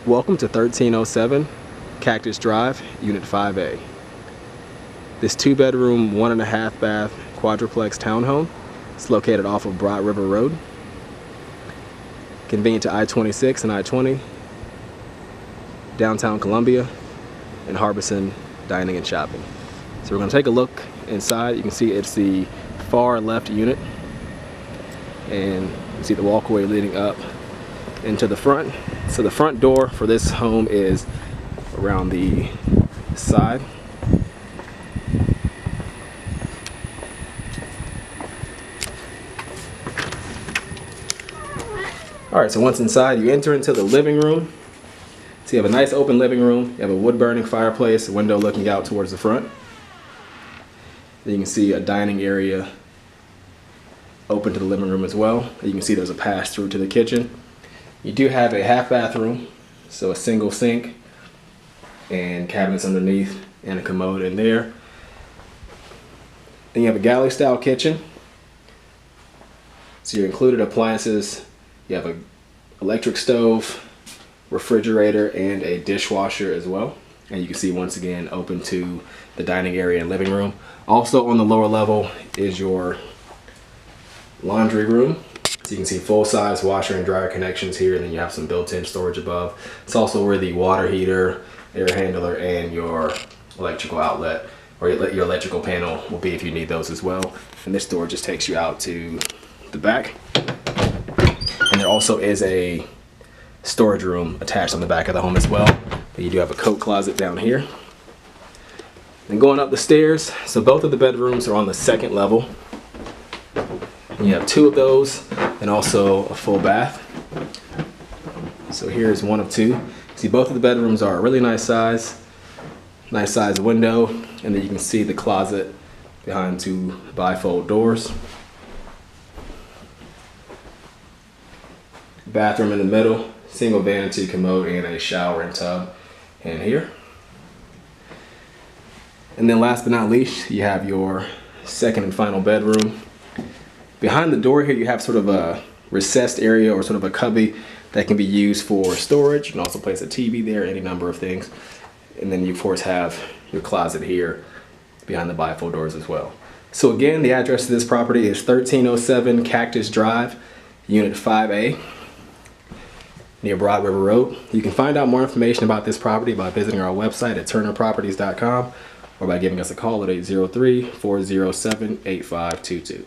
Welcome to 1307 Cactus Drive, Unit 5A. This 2-bedroom, 1.5 bath quadruplex townhome is located off of Broad River Road. Convenient to I-26 and I-20, downtown Columbia, and Harbison dining and shopping. So we're going to take a look inside. You can see it's the far left unit, and you see the walkway leading up into the front. So the front door for this home is around the side. Alright, so once inside, you enter into the living room. So you have a nice open living room. You have a wood-burning fireplace, a window looking out towards the front. Then you can see a dining area open to the living room as well. You can see there's a pass-through to the kitchen. You do have a half bathroom, so a single sink and cabinets underneath and a commode in there. Then you have a galley style kitchen. So your included appliances, you have an electric stove, refrigerator, and a dishwasher as well. And you can see once again open to the dining area and living room. Also on the lower level is your laundry room. So you can see full-size washer and dryer connections here, and then you have some built-in storage above. It's also where the water heater, air handler, and your electrical outlet or your electrical panel will be if you need those as well. And this door just takes you out to the back. And there also is a storage room attached on the back of the home as well. But you do have a coat closet down here. Then going up the stairs, so both of the bedrooms are on the second level. And you have 2 of those and also a full bath. So here's one of 2. See, both of the bedrooms are a really nice size window, and then you can see the closet behind 2 bifold doors. Bathroom in the middle, single vanity commode, and a shower and tub in here. And then last but not least, you have your second and final bedroom. Behind the door here, you have sort of a recessed area or sort of a cubby that can be used for storage. You can also place a TV there, any number of things. And then you of course have your closet here behind the bifold doors as well. So again, the address of this property is 1307 Cactus Drive, Unit 5A, near Broad River Road. You can find out more information about this property by visiting our website at turnerproperties.com or by giving us a call at 803-407-8522.